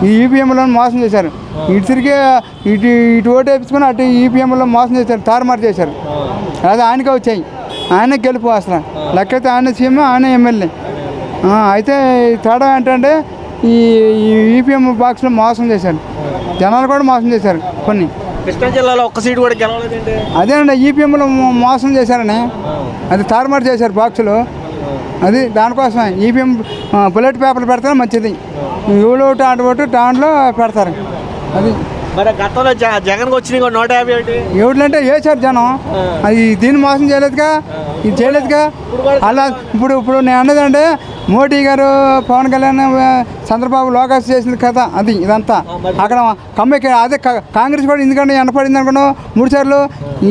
ఈ ఈపీఎంలో మోసం చేశారు. ఇటు తిరిగి ఇటు ఓటు వేయించుకుని అటు ఈపీఎంలో మోసం చేశారు, తారుమారు చేశారు. అది ఆయనకే వచ్చాయి, ఆయన గెలుపు అసలు లెక్కైతే ఆయన సీఎం, ఆయన ఎమ్మెల్యే. అయితే తేడా ఏంటంటే ఈ ఈపీఎం బాక్స్లో మోసం చేశారు, జనాలు కూడా మోసం చేశారు. కొన్ని కృష్ణా జిల్లాలో ఒక్క సీటు కూడా గెలవలేదండి. అదేనండి ఈపీఎంలో మోసం చేశారని, అది తారుమారు చేశారు బాక్సులు. అది దానికోసమే ఈపీఎం బుల్లెట్ పేపర్లు పెడితే మంచిది, ఏడు ఓటు ఆట ఓటు దాంట్లో పెడతారు. అది మరి గతంలో జగన్కి వచ్చినాయి 151 ఏడులంటే వేసారు జనం, అది దీన్ని మోసం చేయలేదుగా, ఇది చేయలేదుగా. అలా ఇప్పుడు నేను అన్నదంటే మోడీ గారు, పవన్ కళ్యాణ్, చంద్రబాబు, లోకేష్ చేసిన కథ అది ఇదంతా. అక్కడ కమ్మెకి అదే కాంగ్రెస్ కూడా ఎందుకంటే వెనపడింది అనుకున్నాం 3 సార్లు.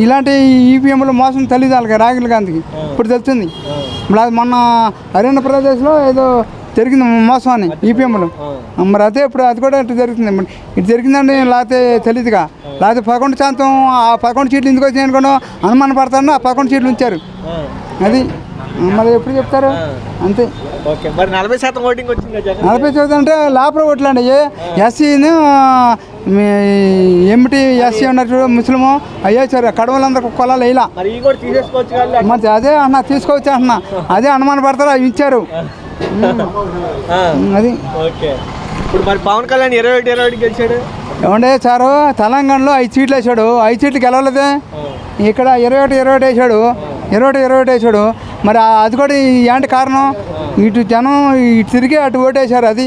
ఇలాంటి ఈపీఎంలో మోసం తెలియదు వాళ్ళకి, రాహుల్ గాంధీకి ఇప్పుడు తెలుస్తుంది. ఇప్పుడు అది మొన్న హర్యానా ప్రదేశ్లో ఏదో జరిగింది మోసం అని ఈపీఎంలో. మరి అదే ఇప్పుడు అది కూడా ఇటు జరుగుతుంది. ఇటు జరిగిందండి, లేకపోతే తెలియదుగా. లేకపోతే 11% ఆ 11 సీట్లు ఎందుకు వచ్చినాయి అనుకున్నాం, అనుమానం పడతాను. ఆ 11 సీట్లు ఉంచారు. అది మరి ఎప్పుడు చెప్తారు అంతే. మరి 40% ఓటింగ్ వచ్చింది. 40% అంటే లోపల ఓట్లు అండి. ఎస్సీను ఏమిటి ఎస్సీ ఉన్నట్టు ముస్లిము అయ్యేసారు, కడవలందరూ కులాలు ఇలా. మరి అదే అన్న తీసుకోవచ్చు అంటున్నా, అదే అనుమానం పడతారు, అవి ఇచ్చారు. అది ఇప్పుడు మరి పవన్ కళ్యాణ్ 21 గెలిచాడు. ఏమంటే సారు తెలంగాణలో 5 సీట్లు వేసాడు, 5 సీట్లు గెలవలేదే. ఇక్కడ 21 వేసాడు, 21 వేసాడు. మరి అది కూడా ఏంటి కారణం, ఇటు జనం ఇటు తిరిగి అటు ఓటేశారు. అది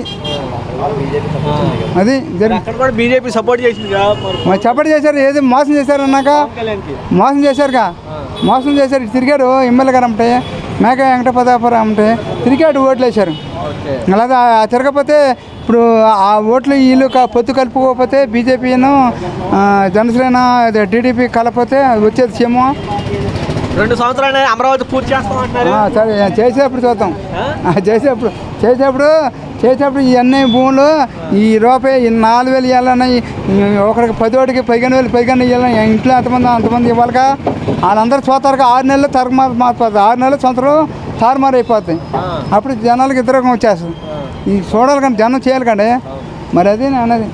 బీజేపీ సపోర్ట్ చేసింది, సపోర్ట్ చేశారు. ఏది మోసం చేశారు అన్నాక మోసం చేశారుగా, మోసం చేశారు. ఇటు తిరిగారు ఎమ్మెల్యే గారు అంటే మేక వెంకటపదాపురం అంటే తిరిగి అటు ఓట్లు వేశారు. అలాగే తిరగకపోతే ఇప్పుడు ఆ ఓట్లు వీళ్ళు పొత్తు కలుపుకోకపోతే బీజేపీను జనసేన టీడీపీ కలపతే వచ్చేది సీఎం. 2 సంవత్సరాలు అమరావతి పూర్తి చేస్తామంటున్నారు. సరే చేసేప్పుడు చూద్దాం, చేసేప్పుడు ఇవన్నీ భూములు ఈ రూపాయి 4,000 ఇవ్వాలన్నా, ఒకరికి 10 ఓటికి 15,000 ఇవ్వాలని, ఇంట్లో అంతమంది ఇవ్వాలిగా. వాళ్ళందరూ చూతారుగా. 6 నెలలు మారిపోతుంది, 6 నెలలు సంవత్సరం తారుమారు అయిపోతాయి. అప్పుడు జనాలకు వ్యతిరేకం వచ్చేస్తుంది. ఇది చూడాలి కానీ జనం చేయాలి కండి. మరి అది అనేది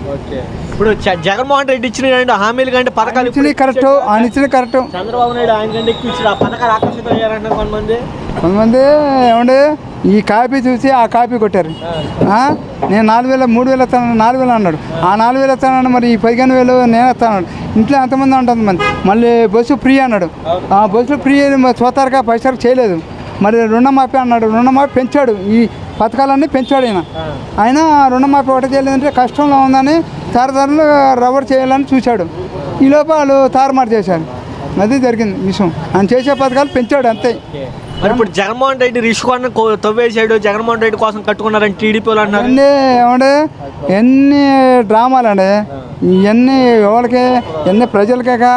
ఇప్పుడు జగన్మోహన్ రెడ్డి ఇచ్చిన హామీలు కంటే పథకాలు ఇచ్చిన కరెక్ట్, ఆయన ఇచ్చిన కరెక్ట్. చంద్రబాబు నాయుడు ఆయన కంటే ఎక్కువ ఇచ్చిన పథకాలు ఆకర్షితం అయ్యారంటారు కొంతమంది. ఏమండి ఈ కాపీ చూసి ఆ కాపీ కొట్టారు. నేను 4,000 3,000 ఇస్తాను, 4,000 అన్నాడు. ఆ 4,000 ఇస్తానన్నాడు, మరి ఈ 15,000 నేను ఇస్తాను. ఇంట్లో ఎంతమంది ఉంటుంది మంది. మళ్ళీ బస్సు ఫ్రీ అన్నాడు, ఆ బస్సులో ఫ్రీ చూతారుగా, పైసలు చేయలేదు. మరి రుణమాఫీ అన్నాడు, రుణమాఫీ పెంచాడు. ఈ పథకాలన్నీ పెంచాడు ఆయన రుణమాఫీ ఒకటి చేయలేదంటే కష్టంలో ఉందని తరతరాలు రబ్బర్ చేయాలని చూశాడు. ఈ లోపల వాళ్ళు తారుమారు చేశారు. అది జరిగింది విషయం. ఆయన చేసే పథకాలు పెంచాడు అంతే. మరి ఇప్పుడు జగన్మోహన్ రెడ్డి రిషికొండ తవ్వేసాడు, జగన్మోహన్ రెడ్డి కోసం కట్టుకున్నారని టీడీపీ వాళ్ళు అంటారు. ఏమంటే ఎన్ని డ్రామాలండి ఇవన్నీ, ఎవరికి ఎన్ని ప్రజలకేగా,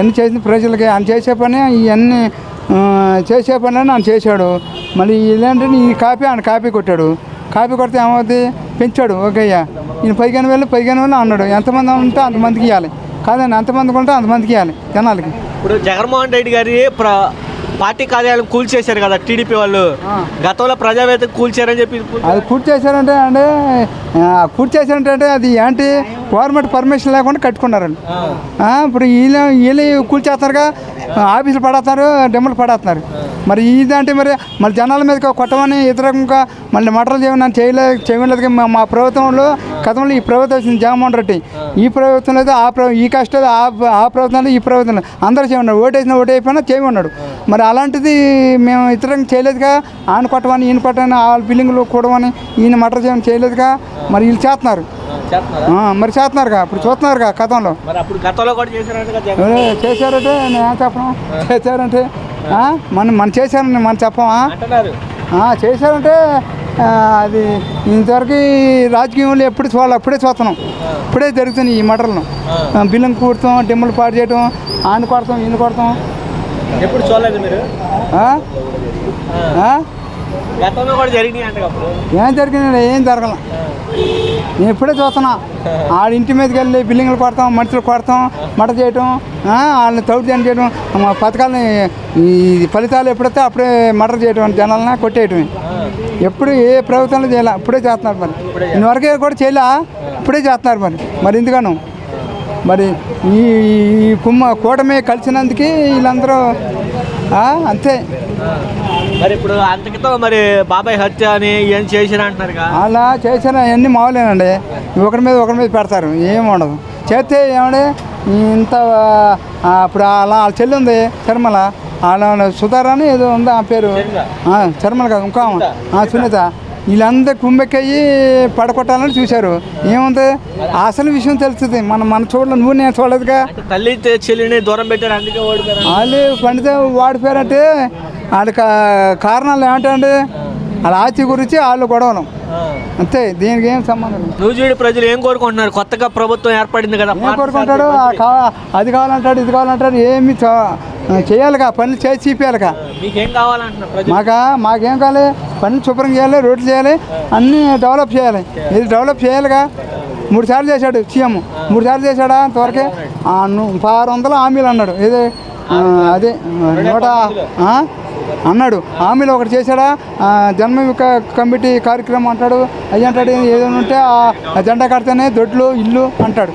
ఎన్ని చేసిన ప్రజలకే. ఆయన చేసే పని ఇవన్నీ చేసే పని అని ఆయన చేశాడు. మళ్ళీ ఇలాంటి ఈ కాపీ ఆయన కాపీ కొట్టాడు. కాపీ కొడితే ఏమవుతుంది, పెంచాడు. ఓకే అయ్యా ఈయన 15,000 అన్నాడు. ఎంతమంది ఉంటే అంతమందికి ఇవ్వాలి కాదండి, ఎంతమందికి ఉంటే అంతమందికి ఇవ్వాలి జనాలకి. ఇప్పుడు జగన్మోహన్ రెడ్డి గారి పార్టీ కార్యాలయం కూల్చేశారు కదా టీడీపీ వాళ్ళు. గతంలో ప్రజావేత్త కూల్చారని చెప్పి అది కూర్చేశారంటే అది ఏంటి, గవర్నమెంట్ పర్మిషన్ లేకుండా కట్టుకున్నారండి. ఇప్పుడు వీళ్ళు కూల్చేస్తారుగా, ఆఫీసులు పడేస్తున్నారు, డెమ్మలు పడేస్తున్నారు. మరి ఇదంటే మరి జనాల మీద కొట్టమని వ్యతిరేకంగా మళ్ళీ మటలు చేయలేదు. మా ప్రభుత్వంలో గతంలో ఈ ప్రభుత్వం వచ్చింది జగన్మోహన్ రెడ్డి, ఈ ప్రభుత్వం లేదు ఈ కష్టాలు ఆ ప్రభుత్వంలో ఈ ప్రభుత్వంలో అందరూ చేయమన్నాడు. ఓటు అయిపోయినా చేయమన్నాడు. మరి అలాంటిది మేము ఇతరంగా చేయలేదుగా. ఆయన కొట్టమని ఈయన కొట్టమని ఆ బిల్డింగ్లు కూడమని ఈయన మటర్ చేయమని చేయలేదుగా. మరి వీళ్ళు చేస్తున్నారు, మరి చేస్తున్నారుగా, ఇప్పుడు చూస్తున్నారుగా గతంలో. చేశారంటే నేను ఏం చెప్పను, చేశారంటే మన చేశారని మనం చెప్పమా. చేశారంటే అది ఇంతవరకు రాజకీయంలో ఎప్పుడు అప్పుడే చూస్తున్నాం, ఇప్పుడే జరుగుతుంది ఈ మటర్లను. బిల్లింగ్ కూడతాం, డిమ్మలు పాడు చేయడం, ఆయన కొడతాం ఈయన కొడతాం. ఎప్పుడు చూడలేదు మీరు? ఏం జరిగిందండి, ఏం జరగల. నేను ఇప్పుడే చూస్తున్నా. ఇంటి మీదకి వెళ్ళి బిల్డింగ్లు కొడతాం, మనుషులు కొడతాం, మట చేయటం, వాళ్ళని తౌడు చేయడం, పథకాలని ఈ ఫలితాలు ఎప్పుడైతే అప్పుడే మటర్ చేయడం, జనాలని కొట్టేయటమే. ఎప్పుడు ఏ ప్రభుత్వంలో చేయాల, ఇప్పుడే చేస్తున్నారు. మరి ఇదివరకే కూడా చేయలే, ఇప్పుడే చేస్తున్నారు మరి ఎందుకను మరి ఈ కూటమి కలిసినందుకు వీళ్ళందరూ అంతే. మరి ఇప్పుడు అంతకితో మరి బాబాయ్ హత్య అని ఏం చేసినా అంటున్నారు అలా చేసిన అవన్నీ మామూలేనండి. ఒకరి మీద పెడతారు, ఏమి ఉండదు. చేస్తే ఏమండి ఇంత ఇప్పుడు అలా వాళ్ళ చెల్లి ఉంది చర్మల, వాళ్ళ సుధారా అని ఏదో ఉంది ఆ పేరు, చర్మల కాదు ఇంకా సునీత, వీళ్ళందరూ కుమ్మెక్కయ్యి పడగొట్టాలని చూశారు. ఏముంది అసలు విషయం తెలుస్తుంది. మన చూడలేదు, నువ్వు నేను చూడలేదుగా. తల్లి చెల్లిని దూరం పెట్టారు, అందుకే ఓడిపోయారు. వాళ్ళు పండితే వాడిపోయారంటే వాళ్ళ కారణాలు ఏమిటండి, వాళ్ళ ఆస్తి గురించి వాళ్ళు గొడవలు అంతే, దీనికి ఏం సంబంధం. నూజివీడు ప్రజలు ఏం కోరుకుంటున్నారు? కొత్తగా ప్రభుత్వం ఏర్పడింది కదా, ఏం కోరుకుంటాడు? అది కావాలంటాడు, ఇది కావాలంటాడు. ఏమి చేయాలిగా, పనులు చేసి చూపించాలిగా. మీకేం కావాలంటున్నారు? మాకేం కావాలి? పనులు శుభ్రం చేయాలి, రోడ్లు చేయాలి, అన్నీ డెవలప్ చేయాలి. ఇది డెవలప్ చేయాలిగా. 3 సార్లు చేశాడు సీఎం, 3 సార్లు చేశాడా అంతవరకే. 600 హామీలు అన్నాడు, ఏది అదే 100 అన్నాడు. హామీలు ఒకటి చేశాడా? జన్మ కమిటీ కార్యక్రమం అంటాడు, అయ్యి అంటాడు. ఏదైనా ఉంటే ఆ జెండా కడితేనే దొడ్లు ఇల్లు అంటాడు.